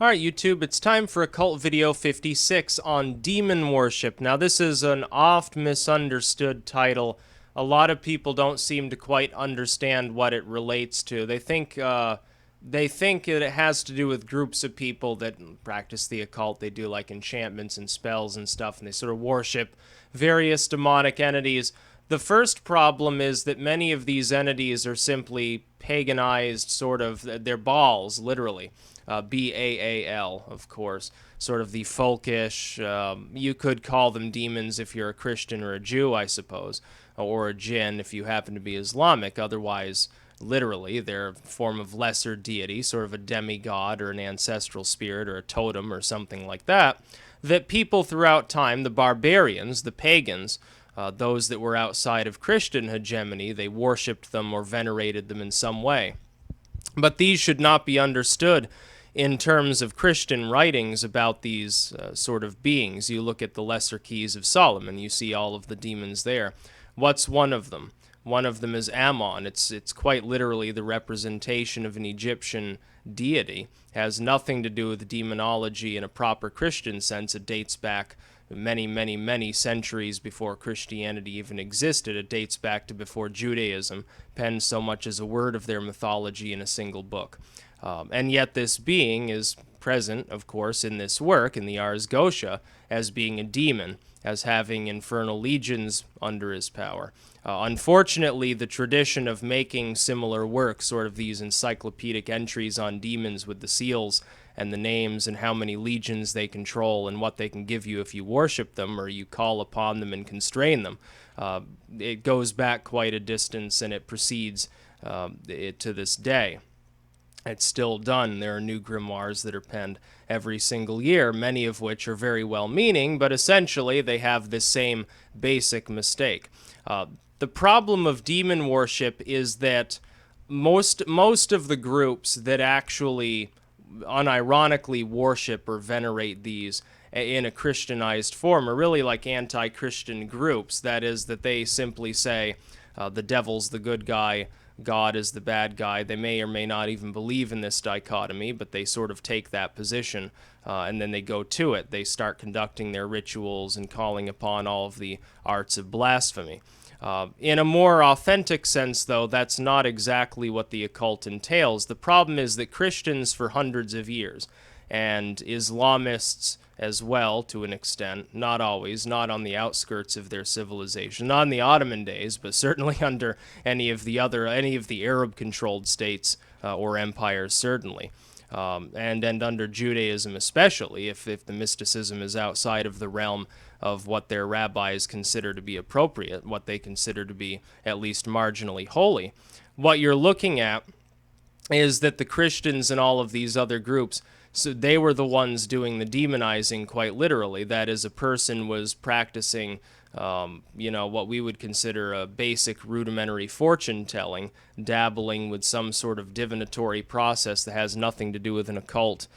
Alright, YouTube, it's time for Occult Video 56 on demon worship. Now, this is an oft misunderstood title. A lot of people don't seem to quite understand what it relates to. They think it has to do with groups of people that practice the occult. They do like enchantments and spells and stuff, and they sort of worship various demonic entities. The first problem is that many of these entities are simply paganized, sort of, they're balls, literally. Baal, of course, sort of the folkish. You could call them demons if you're a Christian or a Jew, I suppose, or a jinn if you happen to be Islamic. Otherwise, literally, they're a form of lesser deity, sort of a demigod or an ancestral spirit or a totem or something like that. That people throughout time, the barbarians, the pagans, those that were outside of Christian hegemony, they worshipped them or venerated them in some way. But these should not be understood in terms of Christian writings about these sort of beings. You look at the Lesser Keys of Solomon, you see all of the demons there. What's one of them? One of them is Ammon. It's quite literally the representation of an Egyptian deity. It has nothing to do with demonology in a proper Christian sense. It dates back many, many, many centuries before Christianity even existed. It dates back to before Judaism penned so much as a word of their mythology in a single book. And yet this being is present, of course, in this work, in the Ars Goetia, as being a demon, as having infernal legions under his power. Unfortunately, the tradition of making similar works, sort of these encyclopedic entries on demons with the seals and the names and how many legions they control and what they can give you if you worship them or you call upon them and constrain them, it goes back quite a distance, and it proceeds it to this day. It's still done. There are new grimoires that are penned every single year, many of which are very well-meaning, but essentially they have this same basic mistake. The problem of demon worship is that most of the groups that actually unironically worship or venerate these in a Christianized form are really like anti-Christian groups. That is, that they simply say the devil's the good guy, God is the bad guy. They may or may not even believe in this dichotomy, but they sort of take that position, and then they go to it. They start conducting their rituals and calling upon all of the arts of blasphemy. In a more authentic sense, though, that's not exactly what the occult entails. The problem is that Christians for hundreds of years, and Islamists as well to an extent, not always, not on the outskirts of their civilization, not in the Ottoman days, but certainly under any of the Arab-controlled states or empires, certainly. And under Judaism especially, if the mysticism is outside of the realm of what their rabbis consider to be appropriate, what they consider to be at least marginally holy, what you're looking at is that the Christians and all of these other groups, so they were the ones doing the demonizing quite literally. That is, a person was practicing what we would consider a basic rudimentary fortune telling, dabbling with some sort of divinatory process that has nothing to do with an occult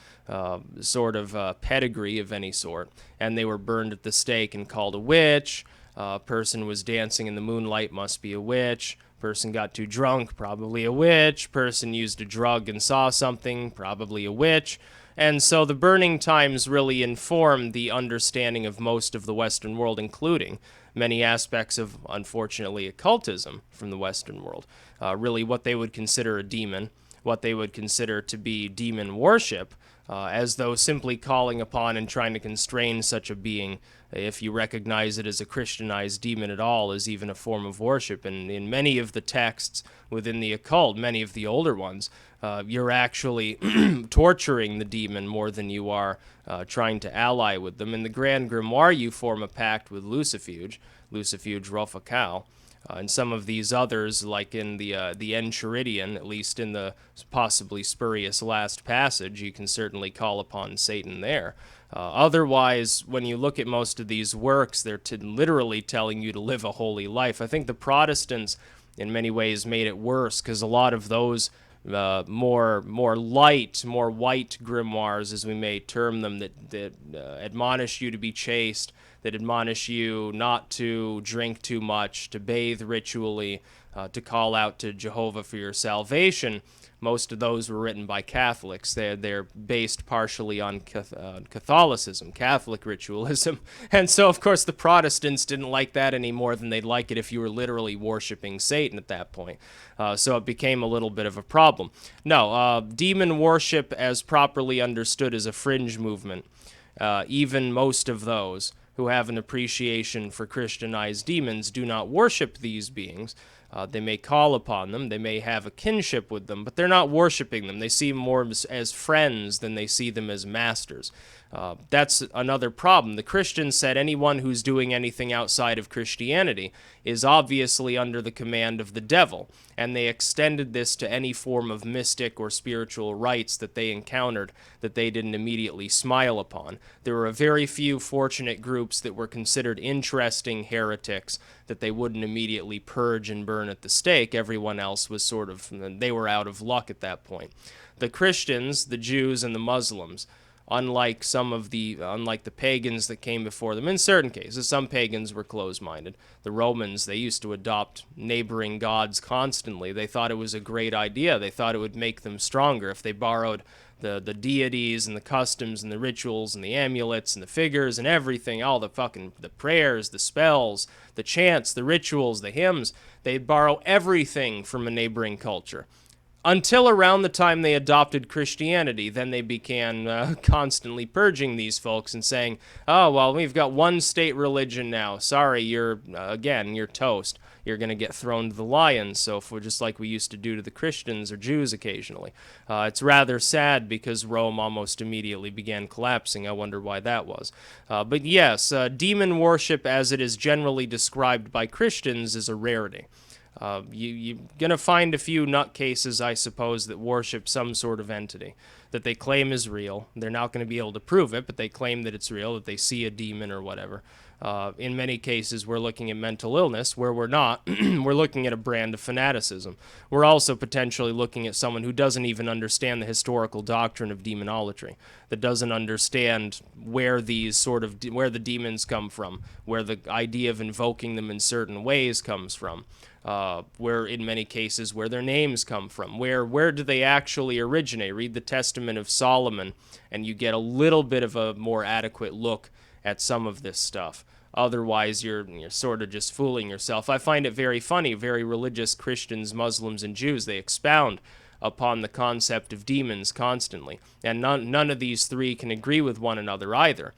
sort of pedigree of any sort, and they were burned at the stake and called a witch. A person was dancing in the moonlight, must be a witch. Person got too drunk, probably a witch. Person used a drug and saw something, probably a witch. And so the burning times really informed the understanding of most of the Western world, including many aspects of, unfortunately, occultism from the Western world. Really what they would consider a demon, what they would consider to be demon worship, as though simply calling upon and trying to constrain such a being, if you recognize it as a Christianized demon at all, is even a form of worship. And in many of the texts within the occult, many of the older ones, you're actually torturing the demon more than you are trying to ally with them. In the Grand Grimoire, you form a pact with Lucifuge Rofacal. And some of these others, like in the Enchiridion, at least in the possibly spurious last passage, you can certainly call upon Satan there. Otherwise, when you look at most of these works, they're literally telling you to live a holy life. I think the Protestants, in many ways, made it worse, because a lot of those more light, more white grimoires, as we may term them, that admonish you to be chaste, that admonish you not to drink too much, to bathe ritually, to call out to Jehovah for your salvation, Most of those were written by Catholics. They're based partially on Catholicism, Catholic ritualism. And so, of course, the Protestants didn't like that any more than they'd like it if you were literally worshiping Satan at that point. So it became a little bit of a problem. No, demon worship, as properly understood, is a fringe movement. Even most of those who have an appreciation for Christianized demons do not worship these beings. They may call upon them, they may have a kinship with them, but they're not worshiping them. They see them more as friends than they see them as masters. That's another problem. The Christians said anyone who's doing anything outside of Christianity is obviously under the command of the devil, and they extended this to any form of mystic or spiritual rites that they encountered that they didn't immediately smile upon. There were a very few fortunate groups that were considered interesting heretics that they wouldn't immediately purge and burn at the stake. Everyone else was sort of, they were out of luck at that point. The Christians, the Jews, and the Muslims, unlike the pagans that came before them, in certain cases, some pagans were closed-minded. The Romans, they used to adopt neighboring gods constantly. They thought it was a great idea. They thought it would make them stronger if they borrowed the deities and the customs and the rituals and the amulets and the figures and everything, all the prayers, the spells, the chants, the rituals, the hymns. They'd borrow everything from a neighboring culture. Until around the time they adopted Christianity, then they began constantly purging these folks and saying, oh, well, we've got one state religion now. Sorry, you're toast. You're going to get thrown to the lions, so if we're just like we used to do to the Christians or Jews occasionally. It's rather sad because Rome almost immediately began collapsing. I wonder why that was. But yes, demon worship as it is generally described by Christians is a rarity. You're going to find a few nutcases, I suppose, that worship some sort of entity that they claim is real. They're not going to be able to prove it, but they claim that it's real, that they see a demon or whatever. In many cases, we're looking at mental illness. Where we're not, we're looking at a brand of fanaticism. We're also potentially looking at someone who doesn't even understand the historical doctrine of demonolatry, that doesn't understand where where the demons come from, where the idea of invoking them in certain ways comes from. Where in many cases where their names come from, where do they actually originate? Read the Testament of Solomon, and you get a little bit of a more adequate look at some of this stuff. Otherwise, you're sort of just fooling yourself. I find it very funny. Very religious Christians, Muslims, and Jews, they expound upon the concept of demons constantly, and none of these three can agree with one another either.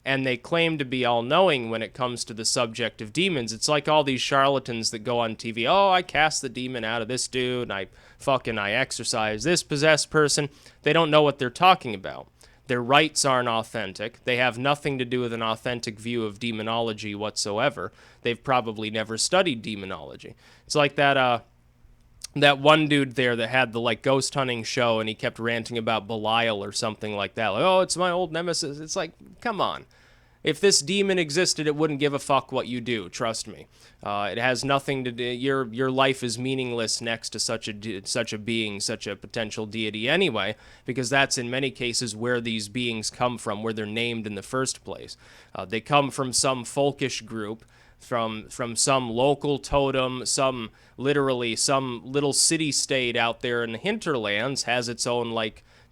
And they claim to be all-knowing when it comes to the subject of demons. It's like all these charlatans that go on TV, oh, I cast the demon out of this dude, and I exorcise this possessed person. They don't know what they're talking about. Their rites aren't authentic. They have nothing to do with an authentic view of demonology whatsoever. They've probably never studied demonology. It's like that one dude there that had the ghost hunting show, and he kept ranting about Belial or something like that. Like, oh, it's my old nemesis. It's like, come on. If this demon existed, it wouldn't give a fuck what you do. Trust me. It has nothing to do. Your life is meaningless next to such a being, such a potential deity anyway, because that's in many cases where these beings come from, where they're named in the first place. They come from some folkish group, from some local totem, some little city-state out there in the hinterlands has its own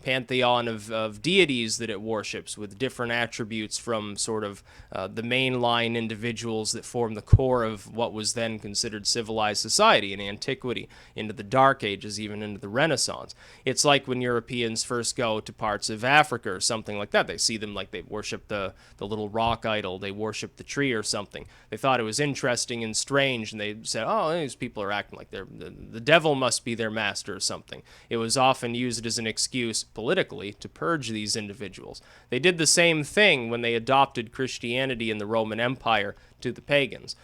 pantheon of deities that it worships with different attributes from sort of the mainline individuals that form the core of what was then considered civilized society in antiquity, into the Dark Ages, even into the Renaissance. It's like when Europeans first go to parts of Africa or something like that. They see them like they worship the little rock idol, they worship the tree or something. They thought it was interesting and strange, and they said, oh, these people are acting like the devil must be their master or something. It was often used as an excuse politically to purge these individuals. They did the same thing when they adopted Christianity in the Roman Empire to the pagans.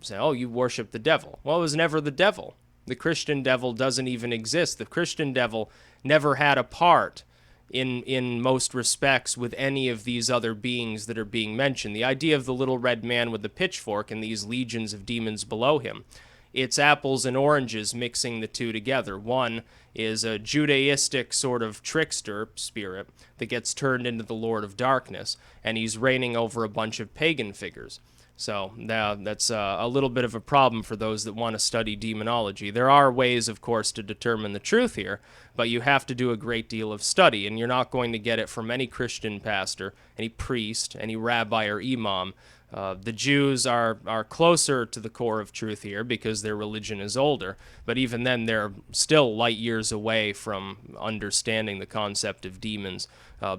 Say, oh, you worship the devil. Well, it was never the devil. The Christian devil doesn't even exist. The Christian devil never had a part in most respects with any of these other beings that are being mentioned. The idea of the little red man with the pitchfork and these legions of demons below him, it's apples and oranges mixing the two together. One is a Judaistic sort of trickster spirit that gets turned into the Lord of Darkness, and he's reigning over a bunch of pagan figures. So that's a little bit of a problem for those that want to study demonology. There are ways, of course, to determine the truth here, but you have to do a great deal of study, and you're not going to get it from any Christian pastor, any priest, any rabbi or imam. The Jews are closer to the core of truth here because their religion is older, but even then they're still light years away from understanding the concept of demons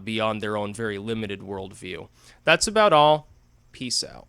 beyond their own very limited worldview. That's about all. Peace out.